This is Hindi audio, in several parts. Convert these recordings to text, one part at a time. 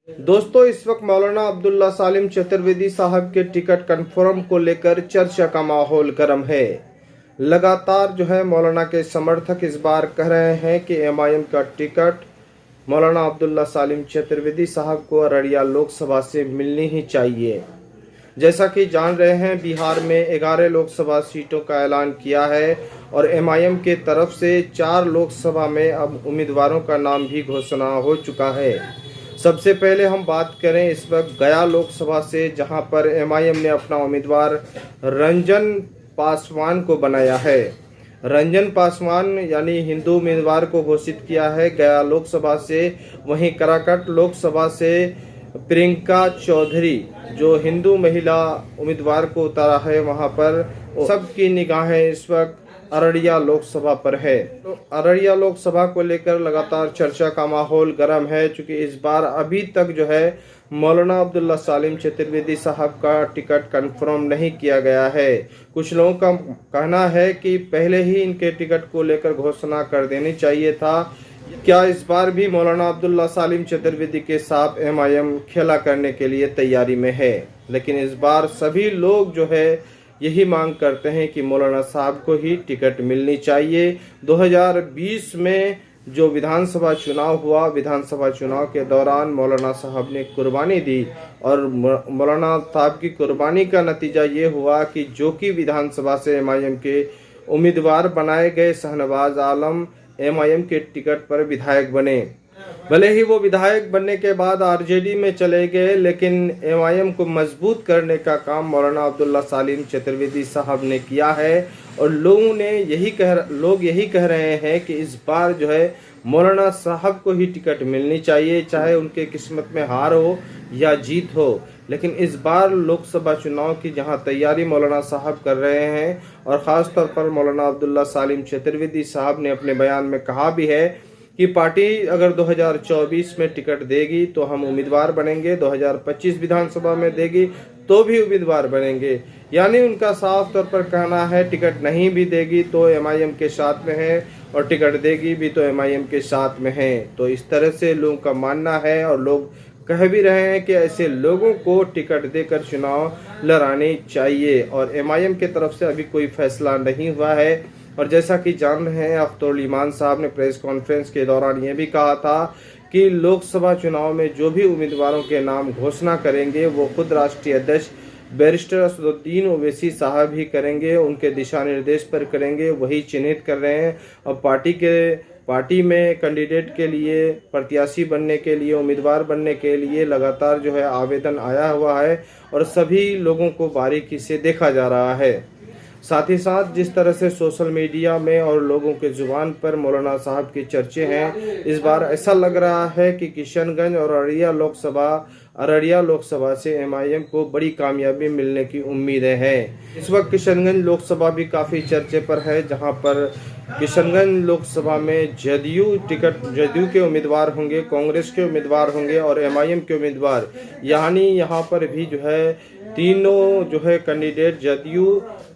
दोस्तों, इस वक्त मौलाना अब्दुल्ला सालिम चतुर्वेदी साहब के टिकट कंफर्म को लेकर चर्चा का माहौल गर्म है। लगातार मौलाना के समर्थक इस बार कह रहे हैं कि एमआईएम का टिकट मौलाना अब्दुल्ला सालिम चतुर्वेदी साहब को अररिया लोकसभा से मिलनी ही चाहिए। जैसा कि जान रहे हैं, बिहार में 11 लोकसभा सीटों का ऐलान किया है और एमआईएम के तरफ से 4 लोकसभा में अब उम्मीदवारों का नाम भी घोषणा हो चुका है। सबसे पहले हम बात करें इस वक्त गया लोकसभा से, जहां पर एमआईएम ने अपना उम्मीदवार रंजन पासवान को बनाया है। रंजन पासवान यानी हिंदू उम्मीदवार को घोषित किया है गया लोकसभा से। वहीं कराकट लोकसभा से प्रियंका चौधरी जो हिंदू महिला उम्मीदवार को उतारा है, वहां पर सबकी निगाहें इस वक्त अररिया लोकसभा पर है। तो अररिया लोकसभा को लेकर लगातार चर्चा का माहौल गर्म है, क्योंकि इस बार अभी तक मौलाना अब्दुल्ला सालिम चतुर्वेदी साहब का टिकट कंफर्म नहीं किया गया है। कुछ लोगों का कहना है कि पहले ही इनके टिकट को लेकर घोषणा कर देनी चाहिए था। क्या इस बार भी मौलाना अब्दुल्ला सालिम चतुर्वेदी के साथ एमआईएम खेला करने के लिए तैयारी में है? लेकिन इस बार सभी लोग यही मांग करते हैं कि मौलाना साहब को ही टिकट मिलनी चाहिए। 2020 में जो विधानसभा चुनाव हुआ, विधानसभा चुनाव के दौरान मौलाना साहब ने कुर्बानी दी और मौलाना साहब की कुर्बानी का नतीजा ये हुआ कि जो कि विधानसभा से एमआईएम के उम्मीदवार बनाए गए शहनवाज आलम एमआईएम के टिकट पर विधायक बने। भले ही वो विधायक बनने के बाद आरजेडी में चले गए, लेकिन एमआईएम को मजबूत करने का काम मौलाना अब्दुल्ला सालिम चतुर्वेदी साहब ने किया है। और लोग यही कह रहे हैं कि इस बार मौलाना साहब को ही टिकट मिलनी चाहिए, चाहे उनके किस्मत में हार हो या जीत हो। लेकिन इस बार लोकसभा चुनाव की जहां तैयारी मौलाना साहब कर रहे हैं, और ख़ास तौर पर मौलाना अब्दुल्ला सालिम चतुर्वेदी साहब ने अपने बयान में कहा भी है कि पार्टी अगर 2024 में टिकट देगी तो हम उम्मीदवार बनेंगे, 2025 विधानसभा में देगी तो भी उम्मीदवार बनेंगे। यानी उनका साफ तौर पर कहना है टिकट नहीं भी देगी तो एमआईएम के साथ में है, और टिकट देगी भी तो एमआईएम के साथ में है। तो इस तरह से लोगों का मानना है, और लोग कह भी रहे हैं कि ऐसे लोगों को टिकट देकर चुनाव लड़ाने चाहिए। और एमआईएम की तरफ से अभी कोई फैसला नहीं हुआ है। और जैसा कि जान रहे हैं, अख्तर ईमान साहब ने प्रेस कॉन्फ्रेंस के दौरान ये भी कहा था कि लोकसभा चुनाव में जो भी उम्मीदवारों के नाम घोषणा करेंगे वो खुद राष्ट्रीय अध्यक्ष बैरिस्टर असदुद्दीन ओवैसी साहब ही करेंगे, उनके दिशा निर्देश पर करेंगे, वही चिन्हित कर रहे हैं। और पार्टी में कैंडिडेट के लिए, प्रत्याशी बनने के लिए, उम्मीदवार बनने के लिए लगातार आवेदन आया हुआ है, और सभी लोगों को बारीकी से देखा जा रहा है। साथ ही साथ जिस तरह से सोशल मीडिया में और लोगों के जुबान पर मौलाना साहब के चर्चे हैं, इस बार ऐसा लग रहा है कि किशनगंज और अररिया लोकसभा से एमआईएम को बड़ी कामयाबी मिलने की उम्मीदें हैं। इस वक्त किशनगंज लोकसभा भी काफ़ी चर्चे पर है, जहां पर किशनगंज लोकसभा में जदयू के उम्मीदवार होंगे, कांग्रेस के उम्मीदवार होंगे और एमआईएम के उम्मीदवार। यानी यहाँ पर भी तीनों कैंडिडेट जदयू,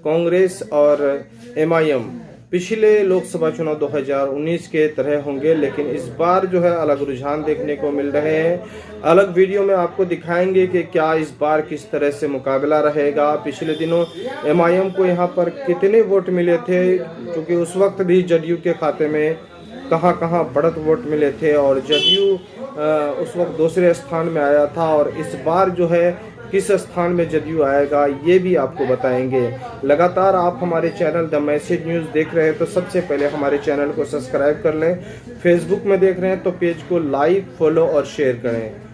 कांग्रेस और एमआईएम पिछले लोकसभा चुनाव 2019 के तरह होंगे। लेकिन इस बार अलग रुझान देखने को मिल रहे हैं। अलग वीडियो में आपको दिखाएंगे कि क्या इस बार किस तरह से मुकाबला रहेगा। पिछले दिनों एमआईएम को यहाँ पर कितने वोट मिले थे, क्योंकि उस वक्त भी जदयू के खाते में कहां बढ़त वोट मिले थे, और जदयू उस वक्त दूसरे स्थान में आया था। और इस बार किस स्थान में जदयू आएगा ये भी आपको बताएंगे। लगातार आप हमारे चैनल द मैसेज न्यूज़ देख रहे हैं तो सबसे पहले हमारे चैनल को सब्सक्राइब कर लें। फेसबुक में देख रहे हैं तो पेज को लाइक, फॉलो और शेयर करें।